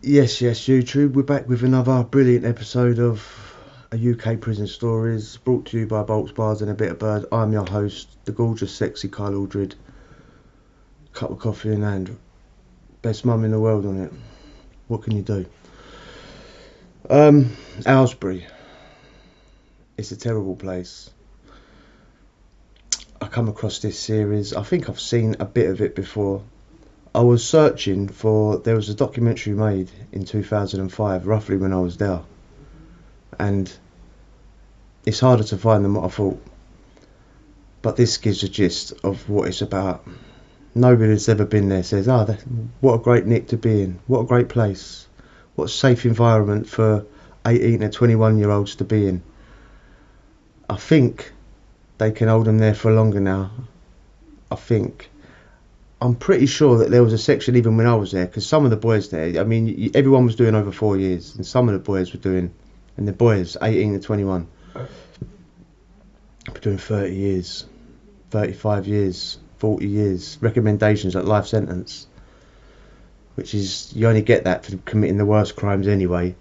Yes, YouTube. We're back with another brilliant episode of a UK Prison Stories, brought to you by Bolts Bars and a Bit of Bird. I'm your host, the gorgeous, sexy Kyle Aldred. Cup of coffee in hand. Best mum in the world on it. What can you do? Aylesbury. It's a terrible place. I come across this series. I think I've seen a bit of it before. I was searching for, there was a documentary made in 2005, roughly when I was there, and it's harder to find than what I thought, but this gives a gist of what it's about. Nobody that's ever been there says, what a great nick to be in, what a great place, what a safe environment for 18 and 21 year olds to be in. I think they can hold them there for longer now. I'm pretty sure that there was a section even when I was there, because some of the boys there, I mean, everyone was doing over 4 years, and some of the boys were doing, and the boys, 18 to 21, were doing 30 years, 35 years, 40 years, recommendations at life sentence, which is, you only get that for committing the worst crimes anyway.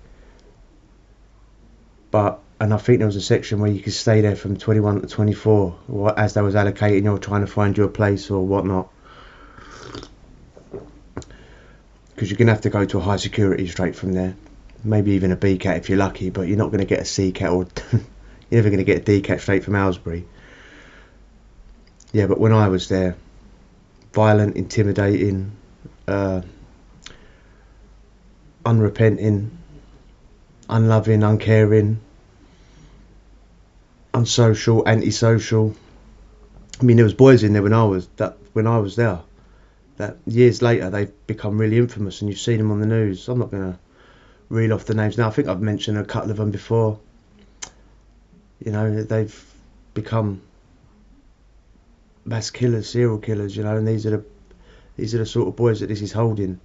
And I think there was a section where you could stay there from 21 to 24, or as they was allocating, or trying to find you a place or whatnot. Because you're going to have to go to a high security straight from there. Maybe even a B cat if you're lucky, but you're not going to get a C cat, or you're never going to get a D cat straight from Aylesbury. Yeah, but when I was there, violent, intimidating, unrepenting, unloving, uncaring, unsocial, antisocial. I mean, there was boys in there when I was there, that years later they've become really infamous, and you've seen them on the news. I'm not going to reel off the names now. I think I've mentioned a couple of them before. You know, they've become mass killers, serial killers, you know, and these are the sort of boys that this is holding.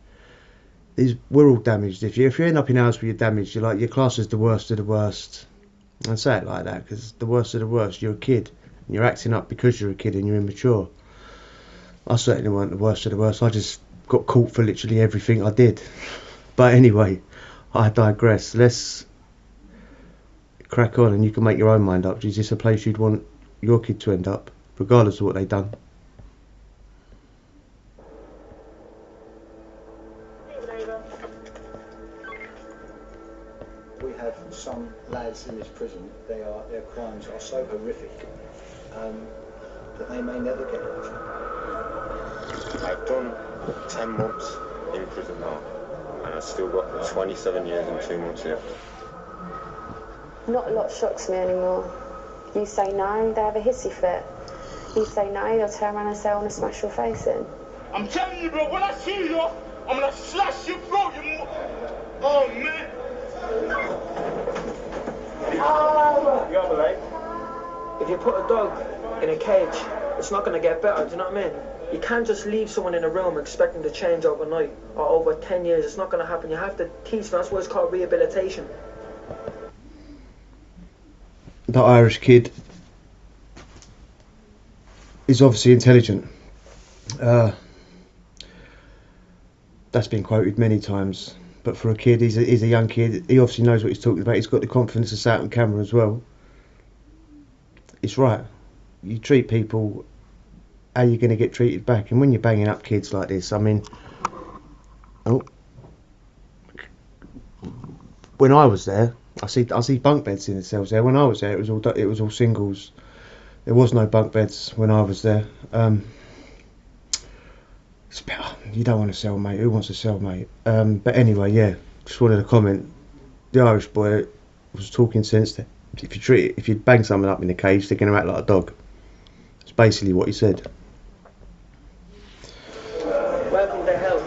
We're all damaged. If you end up in Aylesbury, you're damaged. Your class is the worst of the worst. I say it like that because the worst of the worst. You're a kid, and you're acting up because you're a kid and you're immature. I certainly weren't the worst of the worst. I just got caught for literally everything I did. But anyway, I digress. Let's crack on, and you can make your own mind up. Is this a place you'd want your kid to end up, regardless of what they've done? We have some lads in this prison, their crimes are so horrific that they may never get out. I've done 10 months in prison now, and I've still got 27 years and 2 months left. Not a lot shocks me anymore. You say no, they have a hissy fit. You say no, they'll turn around and say, I want to smash your face in. I'm telling you, bro, when I see you, I'm gonna slash your throat, Oh, man. You have a leg? If you put a dog in a cage, it's not going to get better, do you know what I mean? You can't just leave someone in a room expecting to change overnight or over 10 years. It's not going to happen. You have to teach them. That's why it's called rehabilitation. That Irish kid is obviously intelligent. That's been quoted many times. But for a kid, he's a young kid. He obviously knows what he's talking about. He's got the confidence to say it on camera as well. It's right. You treat people how you're going to get treated back. And when you're banging up kids like this, I mean, when I was there, I see bunk beds in the cells there. When I was there, it was all singles. There was no bunk beds when I was there. It's better. You don't want to sell, mate. Who wants to sell, mate? But anyway, yeah. Just wanted to comment. The Irish boy was talking sense there. If you bang someone up in the cage, they're going to act like a dog. That's basically what he said. Welcome to hell.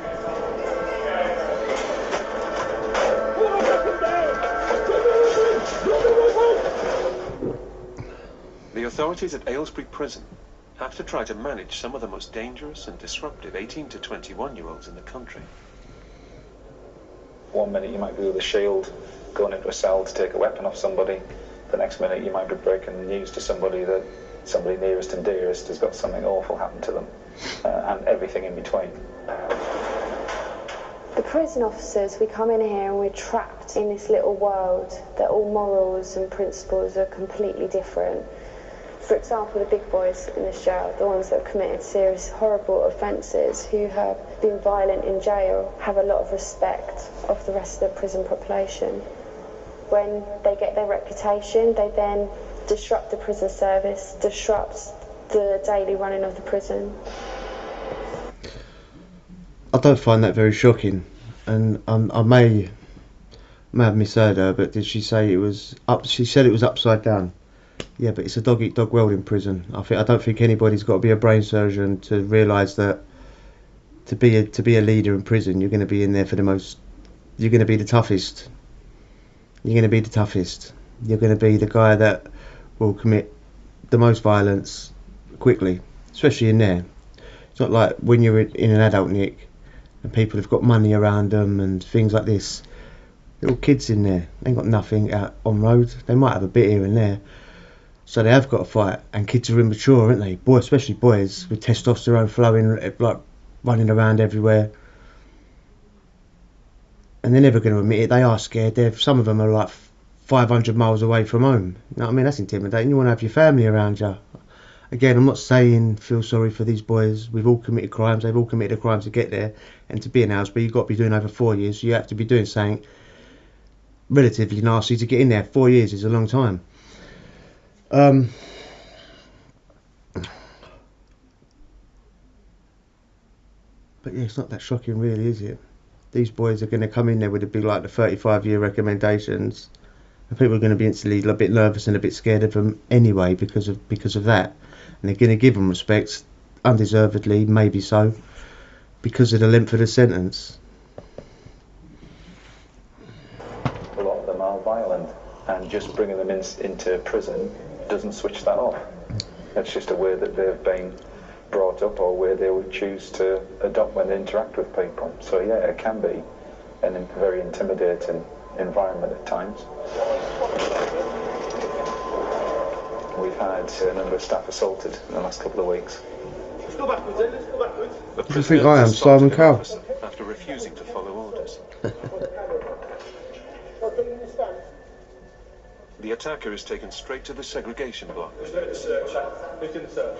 The authorities at Aylesbury Prison have to try to manage some of the most dangerous and disruptive 18 to 21-year-olds in the country. 1 minute you might be with a shield, going into a cell to take a weapon off somebody. The next minute you might be breaking the news to somebody that somebody nearest and dearest has got something awful happen to them, and everything in between. The prison officers, we come in here and we're trapped in this little world that all morals and principles are completely different. For example, the big boys in this jail, the ones that have committed serious, horrible offences, who have been violent in jail, have a lot of respect of the rest of the prison population. When they get their reputation, they then disrupt the prison service, disrupt the daily running of the prison. I don't find that very shocking, and I may have misheard her, but did she say it was up? She said it was upside down. Yeah, but it's a dog eat dog world in prison. I don't think anybody's got to be a brain surgeon to realise that to be a leader in prison, you're going to be in there for you're going to be the toughest. You're going to be the toughest. You're going to be the guy that will commit the most violence quickly, especially in there. It's not like when you're in an adult nick and people have got money around them and things like this. Little kids in there, they ain't got nothing out on road. They might have a bit here and there, so they have got to fight. And kids are immature, aren't they? Boys, especially boys with testosterone flowing, like running around everywhere. And they're never going to admit it. They are scared. Some of them are like 500 miles away from home. You know what I mean? That's intimidating. You want to have your family around you. Again, I'm not saying feel sorry for these boys. We've all committed crimes. They've all committed a crime to get there. And to be in Aylesbury, you've got to be doing over 4 years. So you have to be doing something relatively nasty to get in there. 4 years is a long time. But yeah, it's not that shocking really, is it? These boys are going to come in there with a big, like the 35-year recommendations, and people are going to be instantly a bit nervous and a bit scared of them anyway because of that, and they're going to give them respect, undeservedly, maybe so, because of the length of the sentence. A lot of them are violent, and just bringing them into prison doesn't switch that off. It's just a way that they've been brought up, or where they would choose to adopt when they interact with people. So yeah, it can be a very intimidating environment at times. We've had a number of staff assaulted in the last couple of weeks. Let's go backwards then, let's go backwards. What do you think I am, Simon Cowell? After refusing to follow orders. The attacker is taken straight to the segregation block. Who's doing the search? Who's doing the search?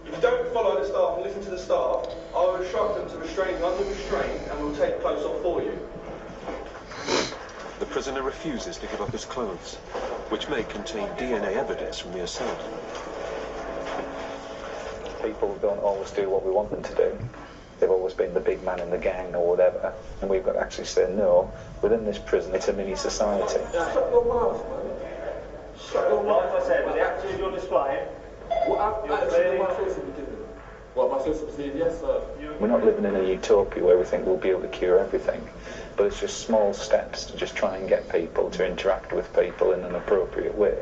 If you don't follow the staff and listen to the staff, I will instruct them to restrain you under restraint and we'll take clothes off for you. The prisoner refuses to give up his clothes, which may contain DNA evidence from the assault. People don't always do what we want them to do. They've always been the big man in the gang or whatever, and we've got to actually say no. Within this prison, it's a mini society. Shut your mouth, man. Shut your mouth. Like I said, with the actions you're displaying, what action am I supposed to be doing? What am I supposed to be doing? Yes, sir. We're not living in a utopia where we think we'll be able to cure everything, but it's just small steps to just try and get people to interact with people in an appropriate way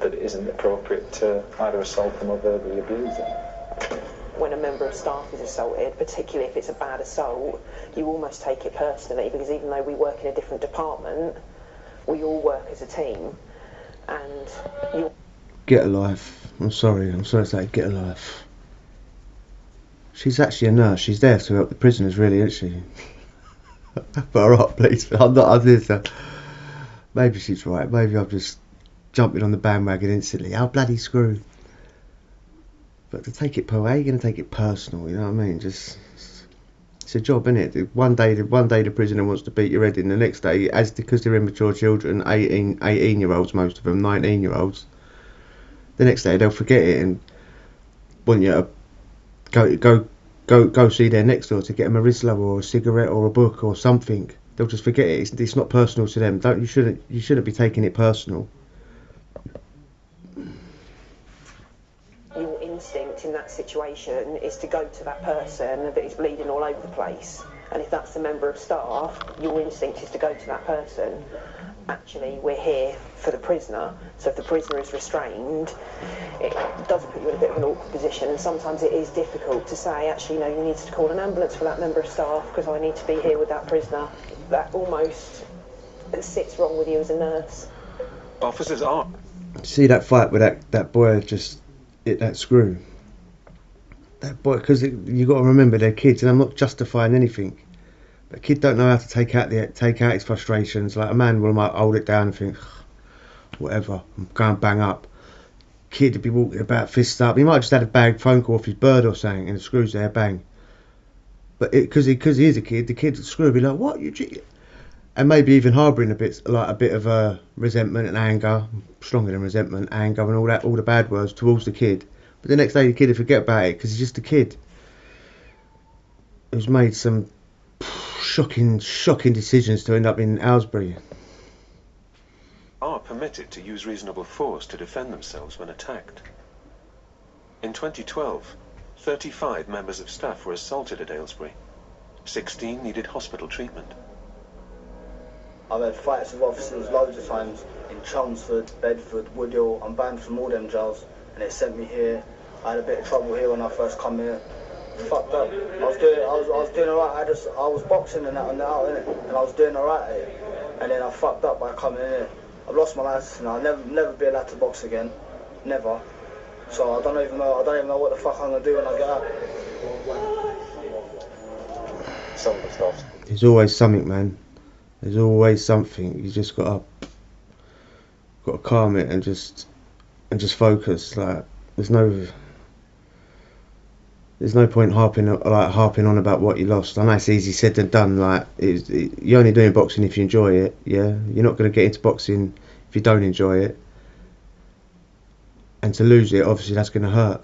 that it isn't appropriate to either assault them or verbally abuse them. When a member of staff is assaulted, particularly if it's a bad assault, you almost take it personally, because even though we work in a different department, we all work as a team, and you... Get a life. I'm sorry to say, get a life. She's actually a nurse. She's there to help the prisoners, really, isn't she? Put her up, please. I'm not. Maybe she's right. Maybe I'm just jumping on the bandwagon instantly. Oh, bloody screw. But to take it you're going to take it personal, you know what I mean? Just, it's a job, isn't it? One day the prisoner wants to beat your head in, the next day, because they're immature children, 18-year-olds, most of them, 19-year-olds, the next day they'll forget it and want you to go see their next door to get them a Rizzler or a cigarette or a book or something. They'll just forget it. It's not personal to them. You shouldn't be taking it personal. Your instinct in that situation is to go to that person that is bleeding all over the place, and if that's a member of staff, your instinct is to go to that person. Actually, we're here for the prisoner, so if the prisoner is restrained, it does put you in a bit of an awkward position, and sometimes it is difficult to say, actually, no, you need to call an ambulance for that member of staff because I need to be here with that prisoner. That almost sits wrong with you as a nurse. Officers are... See that fight with that boy just hit that screw? That boy, because you got to remember they're kids, and I'm not justifying anything. A kid don't know how to take out his frustrations. Like a man will might hold it down and think, whatever, I'm going to bang up. Kid would be walking about fist up. He might have just had a bad phone call off his bird or something, and the screw's there, bang. But because he is a kid, the kid screw will be like, what, you cheated? And maybe even harbouring a bit of resentment and anger, stronger than resentment, anger and all the bad words towards the kid. But the next day the kid will forget about it because he's just a kid who's made some shocking decisions to end up in Aylesbury. Are permitted to use reasonable force to defend themselves when attacked. In 2012, 35 members of staff were assaulted at Aylesbury. 16 needed hospital treatment. I've had fights with officers loads of times in Chelmsford, Bedford, Woodhill. I'm banned from all them jails, and they sent me here. I had a bit of trouble here when I first come here. Fucked up. I was doing alright. I was boxing and that and innit? And I was doing alright here. And then I fucked up by coming in here. I've lost my license and I'll never be allowed to box again. Never. So I don't even know what the fuck I'm gonna do when I get out. Some of the stuff. There's always something, man. There's always something. You just got to calm it and just focus. Like there's no point harping on about what you lost. I know it's easy said than done. Like you're only doing boxing if you enjoy it. Yeah, you're not going to get into boxing if you don't enjoy it. And to lose it, obviously, that's going to hurt.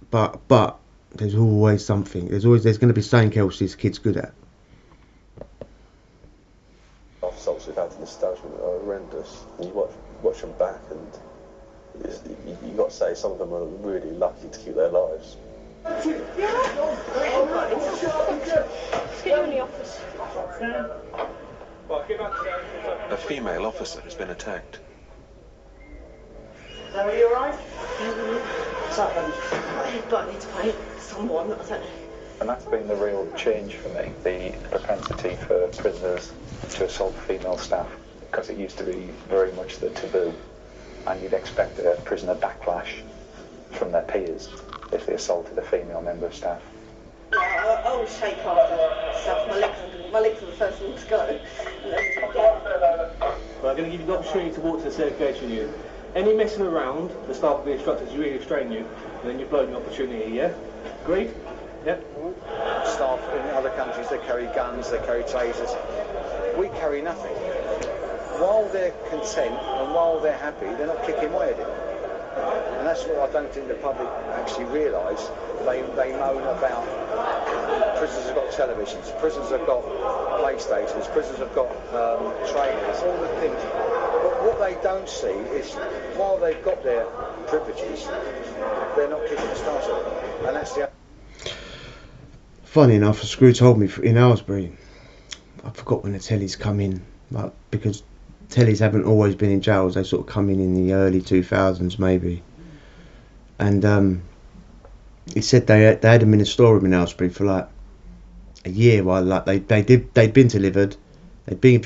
But there's always something. There's going to be something else this kid's good at. Assaults we've had in the establishment are horrendous. And you watch them back, and you got to say some of them are really lucky to keep their lives. Let's get you in the office. A female officer has been attacked. Are you alright? What's happened? I need to pay someone. I don't know. And that's been the real change for me, the propensity for prisoners to assault female staff, because it used to be very much the taboo, and you'd expect a prisoner backlash from their peers if they assaulted a female member of staff. I always shake after stuff. My legs are the first one to go. Well, I'm going to give you the opportunity to walk to the segregation unit. Any messing around, the staff will be instructed to really restrain you, and then you've blown your opportunity, yeah? Agreed? Yep. Staff in other countries, they carry guns, they carry tasers. We carry nothing. While they're content and while they're happy, they're not kicking my head in. And that's what I don't think the public actually realise. They moan about prisoners have got televisions, prisoners have got PlayStations, prisoners have got trainers, all the things. But what they don't see is while they've got their privileges, they're not kicking the stars out of them. And that's the... Funny enough, Screw told me in Aylesbury, I forgot when the tellies come in, like, because tellies haven't always been in jails, they sort of come in the early 2000s maybe. And he said they had them in a storeroom in Aylesbury for like a year while like they'd been delivered, they'd been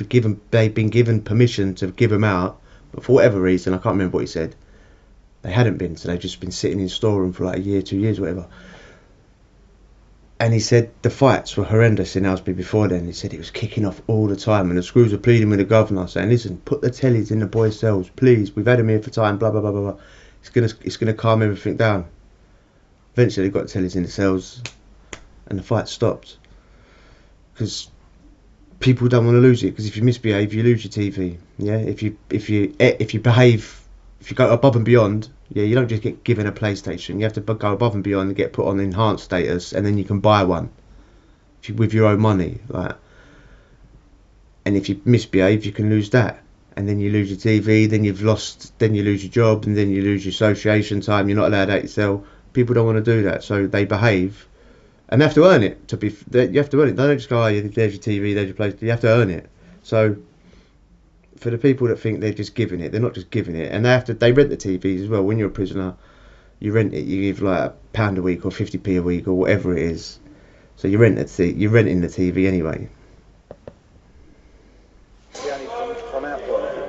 given permission to give them out, but for whatever reason, I can't remember what he said, they hadn't been, so they'd just been sitting in the storeroom for like a year, 2 years, whatever. And he said the fights were horrendous in Aylesbury before then. He said it was kicking off all the time, and the Screws were pleading with the governor, saying, "Listen, put the tellies in the boys' cells, please. We've had them here for time. Blah blah blah blah blah. It's gonna calm everything down." Eventually, they got the tellies in the cells, and the fight stopped. Because people don't want to lose it. Because if you misbehave, you lose your TV. Yeah. If you behave, if you go above and beyond. Yeah, you don't just get given a PlayStation. You have to go above and beyond and get put on enhanced status, and then you can buy one with your own money. Like, and if you misbehave, you can lose that, and then you lose your TV. Then you lose your job, and then you lose your association time. You're not allowed out your cell. People don't want to do that, so they behave, and they have to earn it. You have to earn it. They don't just go, "Oh, there's your TV, there's your PlayStation." You have to earn it. So, for the people that think they're just giving it, they're not just giving it, and they rent the TVs as well. When you're a prisoner, you rent it. You give like £1 a week or 50p a week or whatever it is. So you're renting the TV anyway. It's the only thing from our point of view.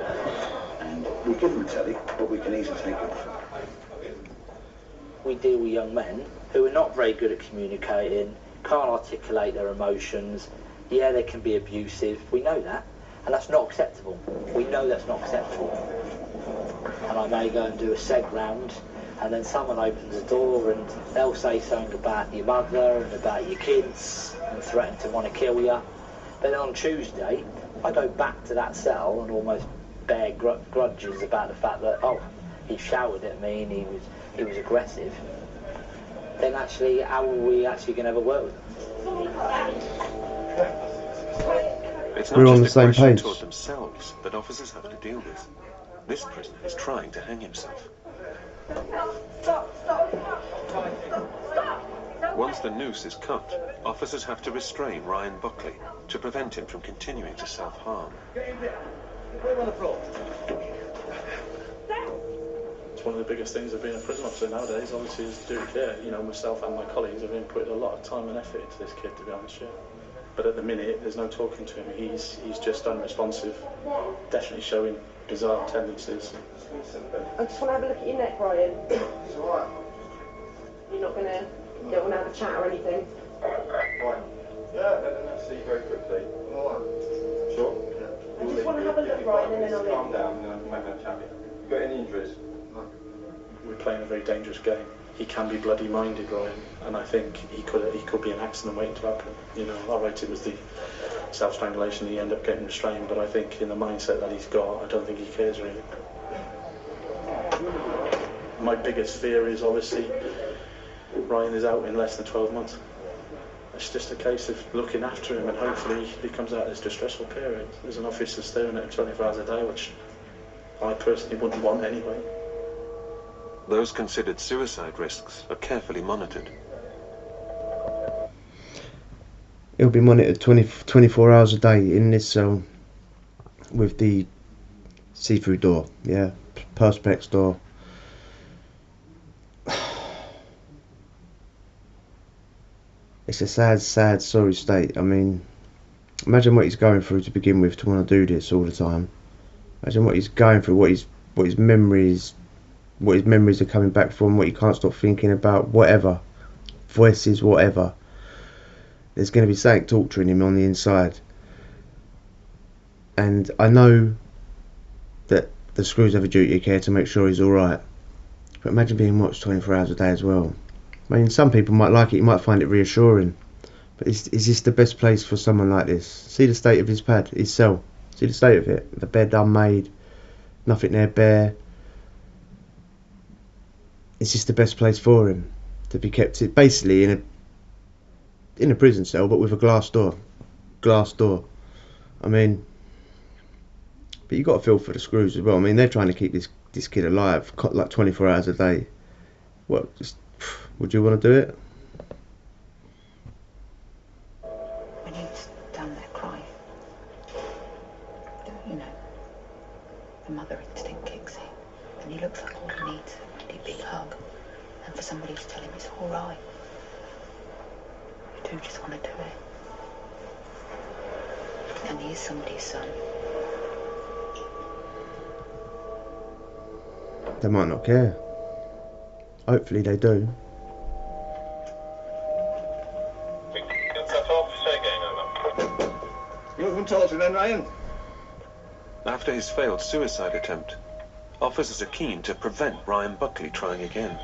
And we give them a telly, but we can easily take it off them. We deal with young men who are not very good at communicating, can't articulate their emotions, Yeah, they can be abusive. We know that. And that's not acceptable. We know that's not acceptable. And I may go and do a seg round, and then someone opens the door and they'll say something about your mother and about your kids and threaten to want to kill you. But then on Tuesday, I go back to that cell and almost bear grudges about the fact that, oh, he shouted at me and he was aggressive. Then actually, how are we actually going to ever work with them? It's We're not on just the same aggression page. toward themselves that officers have to deal with. This prisoner is trying to hang himself. Once the noose is cut, officers have to restrain Ryan Buckley to prevent him from continuing to self-harm. It's one of the biggest things of being a prison officer nowadays, obviously, is to do care. You know, myself and my colleagues have been putting a lot of time and effort into this kid, to be honest, yeah. But at the minute, there's no talking to him. He's just unresponsive, definitely showing bizarre tendencies. I just want to have a look at your neck, Ryan. It's alright. You're not gonna, you don't want to have a chat or anything? Right. Yeah, let them see very quickly. Alright. Sure? Yeah. I just want to have a look, Ryan, and then I'll calm down and I'll make that chat. You got any injuries? No. We're playing a very dangerous game. He can be bloody minded, Ryan, and I think he could be an accident waiting to happen. You know, all right, it was the self-strangulation, he ended up getting restrained, but I think in the mindset that he's got, I don't think he cares really. My biggest fear is obviously Ryan is out in less than 12 months. It's just a case of looking after him and hopefully he comes out of this distressful period. There's an officer staring at him 24 hours a day, which I personally wouldn't want anyway. Those considered suicide risks are carefully monitored. He'll be monitored 24 hours a day in this cell with the see-through door, yeah, perspex door. It's a sad, sad, sorry state. I mean, imagine what he's going through to begin with to want to do this all the time. Imagine what he's going through, what his memories are coming back from, what he can't stop thinking about, whatever. Voices, whatever. There's going to be something torturing him on the inside. And I know that the screws have a duty of care to make sure he's alright. But imagine being watched 24 hours a day as well. I mean, some people might like it, you might find it reassuring. But is this the best place for someone like this? See the state of his pad, his cell. See the state of it. The bed unmade, nothing there bare. Is this the best place for him to be kept? Basically in a prison cell, but with a glass door. Glass door. I mean, but you got to feel for the screws as well. I mean, they're trying to keep this kid alive like 24 hours a day. What? Just, would you want to do it? When he's down there crying, you know, the mother instinct kicks in, and he looks like all he needs a really big hug, and for somebody to tell him it's all right. You do just want to do it. And he is somebody's son. They might not care. Hopefully they do. You haven't talked to them, Ryan? After his failed suicide attempt, officers are keen to prevent Ryan Buckley trying again.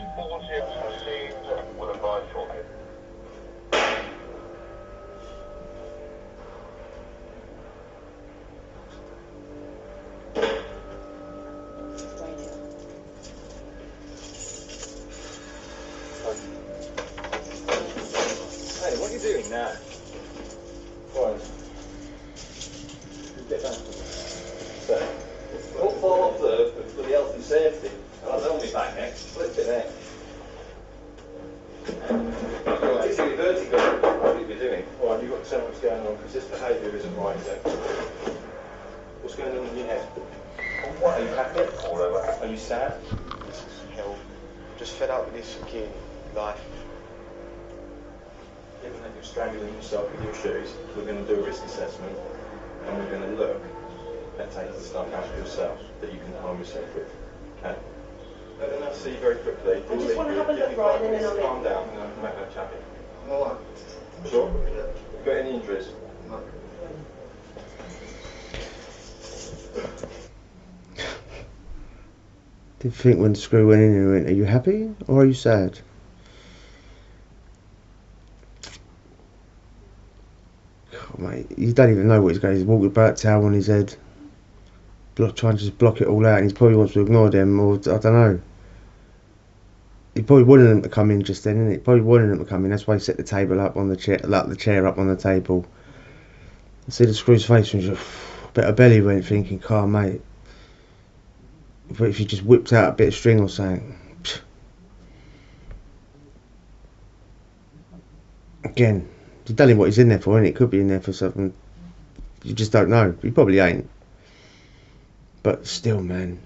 Hey, what are you doing now? What? Get down. So, don't fall off there for the health and safety. I'll tell me back next. Flip it there. Right, this is vertigo. What are you doing? Right, you've got to tell me what's going on, because this behaviour isn't right, is it? What's going on in your head? What are you happy for? Are you sad? Hell, just fed up with this fucking life. Given that you're strangling yourself with your shoes, we're going to do a risk assessment, and we're going to look at taking the stuff out of yourself that you can harm yourself with. Okay? Let them see you very quickly. I just want to have a look, Ryan, and then I'll calm down and I'll make that chat. Alright. Sure? You got any injuries? No. Did think when the screw went in, he went, "Are you happy or are you sad?" God, mate, you don't even know what he's going. He's walking about towel on his head, trying to just block it all out, and he probably wants to ignore them, or I don't know. He probably wanted them to come in just then, innit? He probably wanted them to come in. That's why he set the table up on the chair, like the chair up on the table. I see the screw's face and just a bit of belly went, thinking, "Car, mate. But if you just whipped out a bit of string or something." Again, you don't know what he's in there for, innit? It could be in there for something. You just don't know. He probably ain't. But still, man,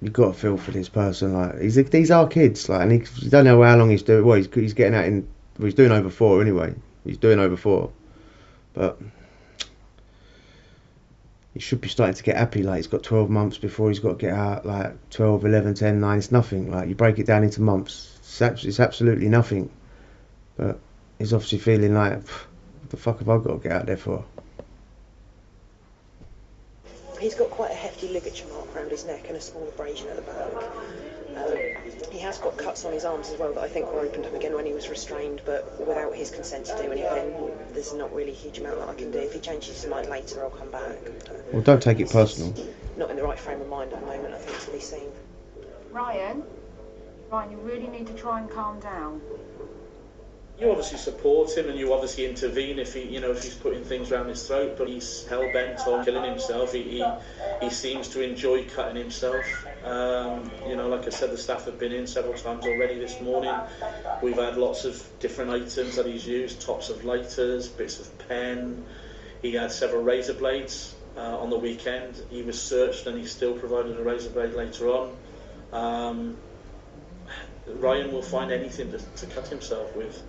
you got to feel for this person. Like these are kids. Like, and you don't know how long he's doing. Well, he's getting out in. Well, he's doing over 4 anyway. He's doing over 4, but he should be starting to get happy. Like, he's got 12 months before he's got to get out. Like 12, 11, 10, 9. It's nothing. Like, you break it down into months. It's absolutely nothing. But he's obviously feeling like, what the fuck have I got to get out there for? He's got quite a hefty ligature mark around his neck and a small abrasion at the back. He has got cuts on his arms as well that I think were opened up again when he was restrained, but without his consent to do anything, there's not really a huge amount that I can do. If he changes his mind later, I'll come back. Well, don't take it personal. Not in the right frame of mind at the moment, I think, to be seen. Ryan, you really need to try and calm down. You obviously support him and you obviously intervene if if he's putting things around his throat, but he's hell bent on killing himself. He seems to enjoy cutting himself. Like I said, the staff have been in several times already this morning. We've had lots of different items that he's used: tops of lighters, bits of pen. He had several razor blades on the weekend. He was searched and he still provided a razor blade later on. Ryan will find anything to cut himself with.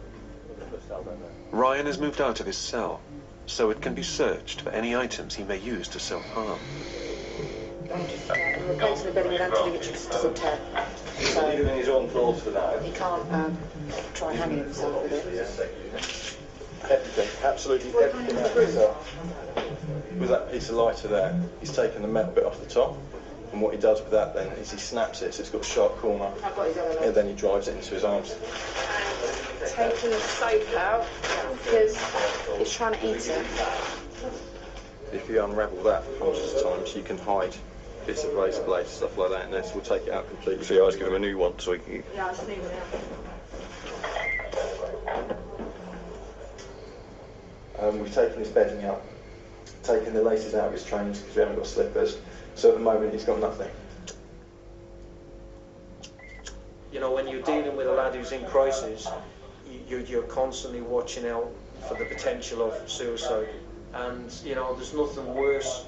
Ryan is moved out of his cell, so it can be searched for any items he may use to self-harm. Replacing the bedding with anti-ligatures doesn't tear. So Even his own clothes for that. he can't try hanging himself with it. Everything, absolutely everything out of his cell. With that piece of lighter there, he's taken the metal bit off the top, and what he does with that then is he snaps it so it's got a sharp corner, and then he drives it into his arms. Taking the soap out because he's trying to eat it. If you unravel that hundreds of times, you can hide bits of razor blades, stuff like that, and this will take it out completely. So you always give him a new one so he can... Yeah, I see that. We've taken his bedding out, taken the laces out of his trainers because we haven't got slippers, so at the moment he's got nothing. When you're dealing with a lad who's in crisis, you're constantly watching out for the potential of suicide. And there's nothing worse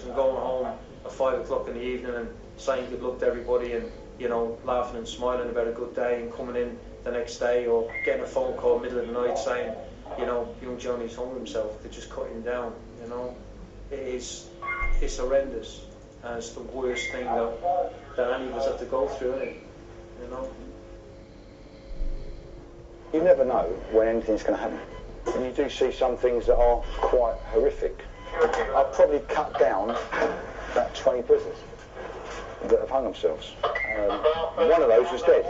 than going home at 5 o'clock in the evening and saying good luck to everybody and laughing and smiling about a good day, and coming in the next day or getting a phone call middle of the night saying young Johnny's hung himself. They're just cutting him down. It's horrendous, and it's the worst thing that any of us have to go through, isn't it? You never know when anything's going to happen. And you do see some things that are quite horrific. I've probably cut down about 20 prisoners that have hung themselves. One of those was dead.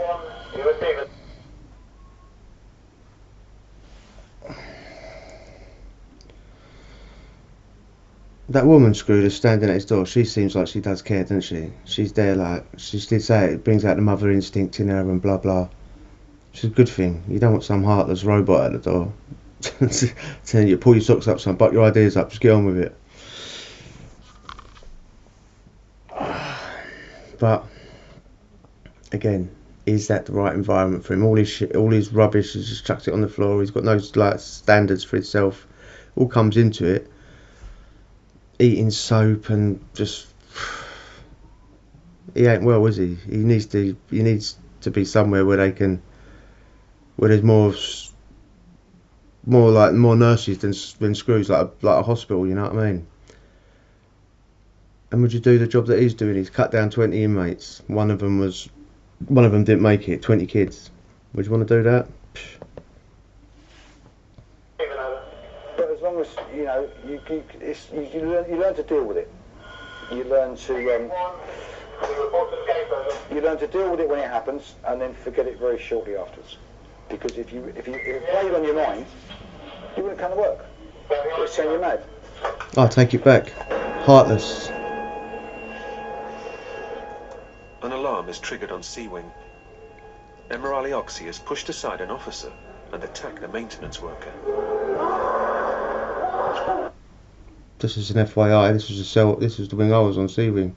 That woman screwed is standing at his door. She seems like she does care, doesn't she? She's there, like, she did say it brings out the mother instinct in her and blah blah. It's a good thing. You don't want some heartless robot at the door telling you pull your socks up, son, butt your ideas up, just get on with it. But again, is that the right environment for him? All his rubbish, he's just chucked it on the floor. He's got no standards for himself. All comes into it. Eating soap and just, he ain't well, is he? He needs to be somewhere where there's more nurses than screws, like a hospital. You know what I mean? And would you do the job that he's doing? He's cut down 20 inmates. One of them didn't make it. 20 kids. Would you want to do that? But as long as you learn to deal with it. You learn to You learn to deal with it when it happens, and then forget it very shortly afterwards. Because if it played on your mind, you wouldn't come to work. It would send you mad. I take it back. Heartless. An alarm is triggered on C Wing. Emirali Oxy has pushed aside an officer and attacked a maintenance worker. This is an FYI. This was a cell. This was the wing I was on. C Wing.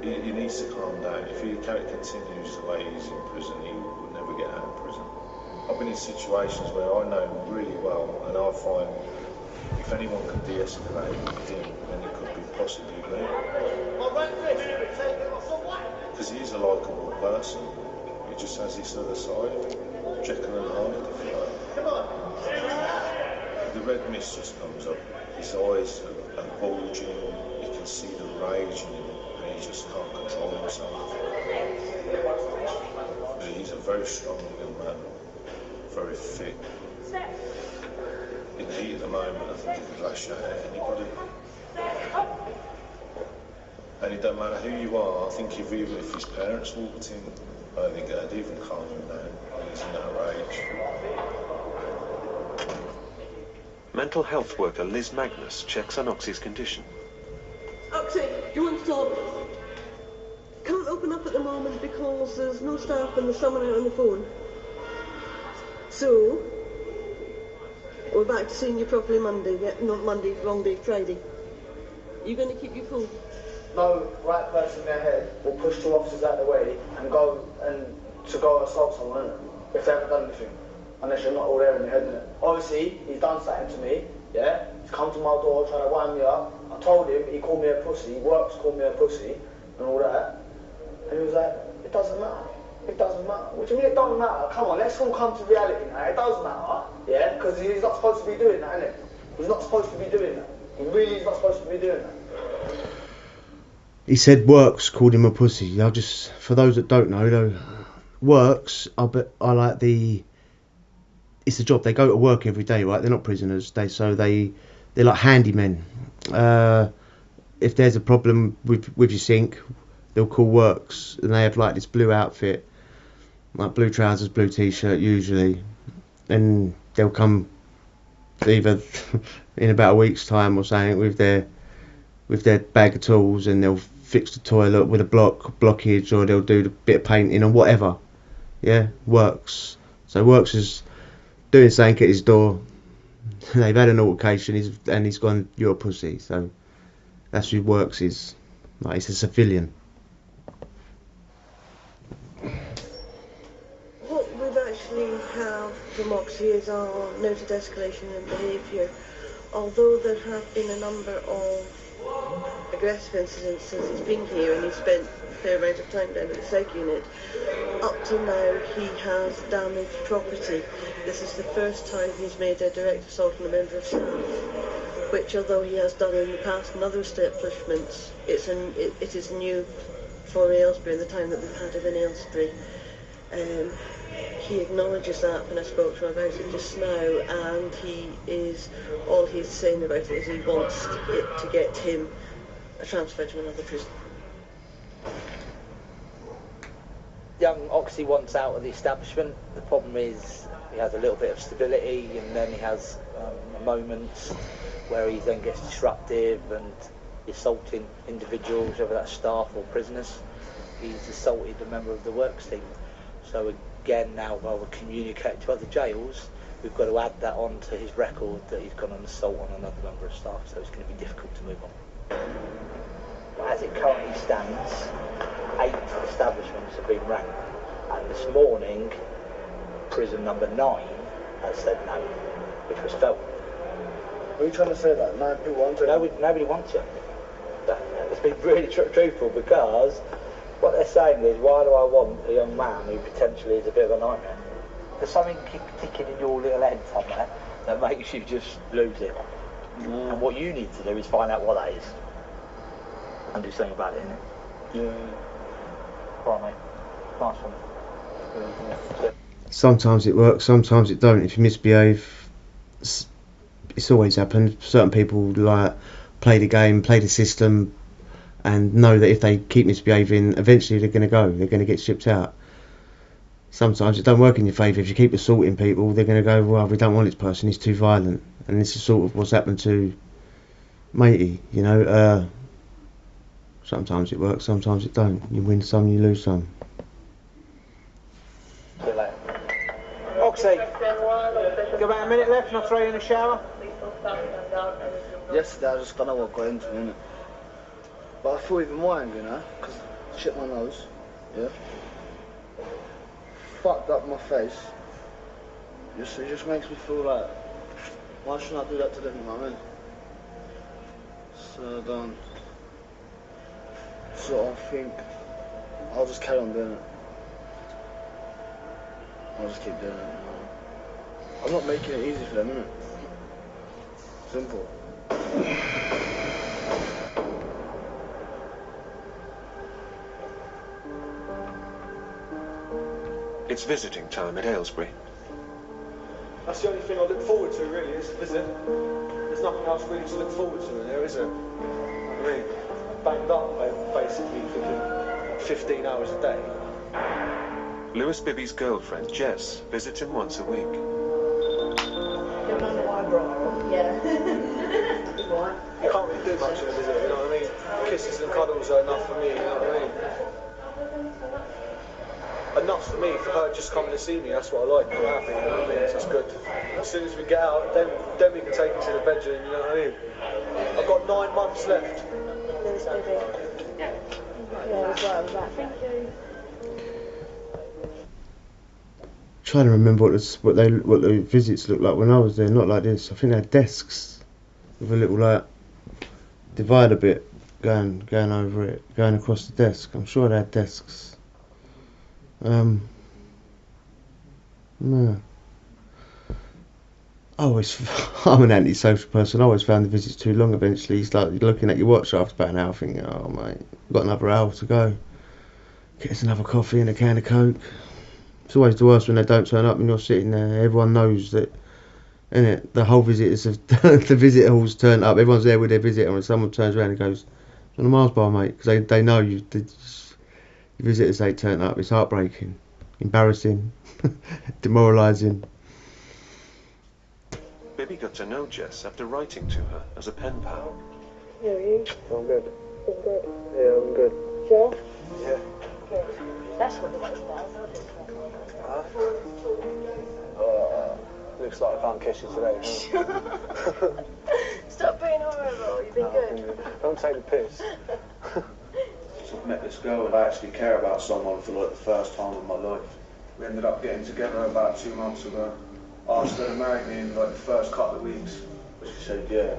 He needs to calm down. If he continues the way he's in prison, he will never get out of prison. I've been in situations where I know him really well, and I find if anyone can de-escalate him, then it could be possibly me. Because he is a likeable person. He just has this other side, Jekyll and Hyde, if you like. The red mist just comes up. His eyes are bulging. You can see the rage in him, and he just can't control himself. But he's a very strong young man, very fit. In the heat of the moment, I think he could lash out at anybody. And it don't matter who you are. I think even if his parents walked in, I don't think they'd even calm him down. He's in that rage. Mental health worker Liz Magnus checks on Oxy's condition. Oxy, do you want to talk? Can't open up at the moment because there's no staff and there's someone out on the phone. So, we're back to seeing you properly Monday. Yeah, not Monday, wrong day, Friday. You going to keep your phone? No right person in their head will push two officers out of the way and go assault someone, innit? If they haven't done anything. Unless you're not all there in your head, innit? Obviously, he's done something to me, yeah? He's come to my door trying to wind me up. I told him, he called me a pussy, Works called me a pussy, and all that. And he was like, it doesn't matter. It doesn't matter. What do you mean it doesn't matter? Come on, let's all come to reality now. It does matter, yeah? Because he's not supposed to be doing that, innit? He's not supposed to be doing that. He really is not supposed to be doing that. He said Works called him a pussy. I'll just, for those that don't know, though, Works I like it's the job. They go to work every day, right? They're not prisoners. They're like handymen. If there's a problem with your sink, they'll call Works, and they have like this blue outfit, like blue trousers, blue t-shirt usually, and they'll come either in about a week's time or something with their bag of tools, and they'll fix the toilet with a blockage, or they'll do the bit of painting or whatever. Yeah, Works. So Works is doing something at his door. They've had an altercation, and he's gone, "You're a pussy." So that's who Works is. Like, he's a civilian. What we've actually have from Oxy is our noted escalation in behaviour. Although there have been a number of aggressive incidents since he's been here, and he's spent a fair amount of time down at the psych unit, up till now he has damaged property. This is the first time he's made a direct assault on a member of staff, which, although he has done in the past in other establishments, it is new for Aylesbury in the time that we've had him in Aylesbury. He acknowledges that when I spoke to him about it just now, and all he's saying about it is he wants it to get him transferred to another prison. Young Oxy wants out of the establishment. The problem is he has a little bit of stability, and then he has moments where he then gets disruptive and assaulting individuals, whether that's staff or prisoners. He's assaulted a member of the works team. So again, now while we're communicating to other jails, we've got to add that on to his record that he's gone on assault on another member of staff, so it's going to be difficult to move on. As it currently stands, 8 establishments have been ranked, and this morning prison number 9 has said no, which was felt. Are you trying to say that 9 people want it? Nobody wants it. It's been really truthful, because what they're saying is, why do I want a young man who potentially is a bit of a nightmare? There's something ticking in your little head somewhere that makes you just lose it. Yeah. And what you need to do is find out what that is and do something about it, innit? Yeah. Right, mate. Nice one. Sometimes it works, sometimes it don't. If you misbehave, it's always happened. Certain people like play the game, play the system, and know that if they keep misbehaving, eventually they're going to go. They're going to get shipped out. Sometimes it don't work in your favour. If you keep assaulting people, they're going to go, well, we don't want this person, he's too violent. And this is sort of what's happened to Matey, you know. Sometimes it works, sometimes it don't. You win some, you lose some. See you later. Oxy, got about a minute left and I'll throw you in the shower. Yesterday I just don't know what got into me, innit? But I feel even more angry now, because I shit my nose, yeah? Fucked up my face. It just makes me feel like, why shouldn't I do that to them, you know what I mean? So I don't. So I think I'll just carry on doing it. I'll just keep doing it. You know? I'm not making it easy for them, innit? Simple. It's visiting time at Aylesbury. That's the only thing I look forward to, really, is a visit. There's nothing else really to look forward to in there, is there? I mean, banged up, basically, for 15 hours a day. Lewis Bibby's girlfriend, Jess, visits him once a week. Don't know why I brought her on. Yeah. You can't really do much in a visit, you know what I mean? Kisses and cuddles are enough for me, you know what I mean? Enough for me, for her just coming to see me, that's what I like, I'm happy, you know what I mean, so it's good. As soon as we get out, then we can take it to the bedroom, you know what I mean? I've got 9 months left. Lewis Bibby. Yeah, he's right, I'm back. Thank you. Trying to remember what the visits looked like when I was there. Not like this. I think they had desks with a little like divider bit going over it, going across the desk. I'm sure they had desks. No. I'm an antisocial person. I always found the visits too long. Eventually, you start looking at your watch after about an hour, thinking, "Oh mate, got another hour to go. Get us another coffee and a can of Coke." It's always the worst when they don't turn up and you're sitting there. Everyone knows that, innit? The whole visitors have the visitor hall's turned up. Everyone's there with their visitor, and someone turns around and goes, "On a Mars bar, mate," because they know you. The visitors ain't turned up. It's heartbreaking, embarrassing, demoralising. Bibby got to know Jess after writing to her as a pen pal. How are you? I'm good. I'm good. Yeah, I'm good. Sure? Yeah. Good. That's what the watch does. Looks like I can't kiss you today. Stop being horrible. You've been good. Don't take the piss. I've met this girl and I actually care about someone for like the first time in my life. We ended up getting together about 2 months ago. I asked her to marry me in like the first couple of weeks. She said yeah.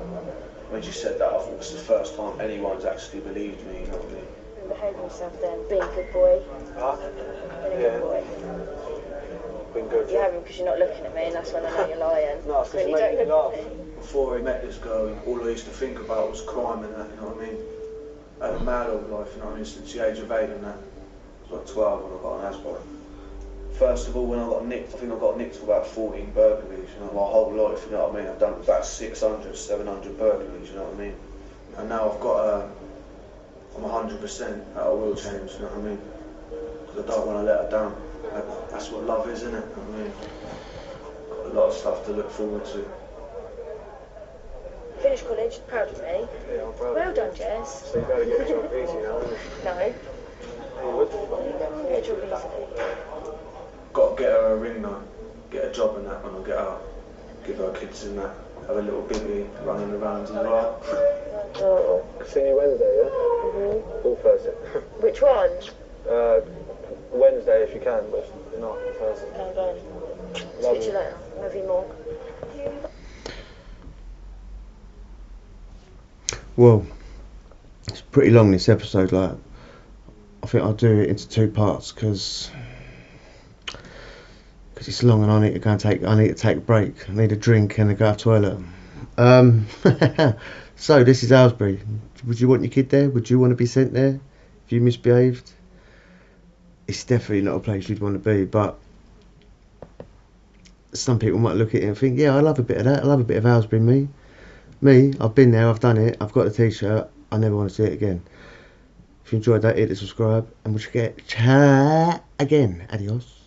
When she said that, I thought it was the first time anyone's actually believed me, you know what I mean? And behave yourself then. Being a good boy. Huh? Being a good boy. Been good. You haven't because you're not looking at me, and that's when I know you're lying. No, it's when because you you make me laugh. Before I met this girl, all I used to think about was crime and that, you know what I mean? I had a mad old life, you know what I mean, since the age of 8 and that. I was like 12 when I got an asthma. First of all, when I got nicked, I think I got nicked for about 14 burglaries, you know, my whole life, you know what I mean? I've done about 600, 700 burglaries, you know what I mean? And now I've got I'm 100% out of will change, you know what I mean? Because I don't want to let her down. That's what love is, isn't it? You know what I mean? Got a lot of stuff to look forward to. Finished college, proud of me. Yeah, I'm proud. Well done, Jess. So you better get a job easy now, isn't it? No. You would? Get a job easily. Got to get her a ring though. Get a job and that when I get out. Give her kids and that. Have a little biggie running around as well. Oh. See you Wednesday, yeah? Mm-hmm. Or Thursday. Which one? Wednesday if you can, but if not Thursday. Okay, speak to you later. Love you more. Well, it's pretty long this episode. Like, I think I'll do it into 2 parts because it's long and I need to take a break. I need a drink and a go to the toilet. So this is Aylesbury. Would you want your kid there? Would you want to be sent there if you misbehaved? It's definitely not a place you'd want to be, but some people might look at it and think, yeah, I love a bit of that. I love a bit of Aylesbury. Me, I've been there, I've done it, I've got the t-shirt, I never want to see it again. If you enjoyed that, hit the subscribe, and we'll get chat again. Adios.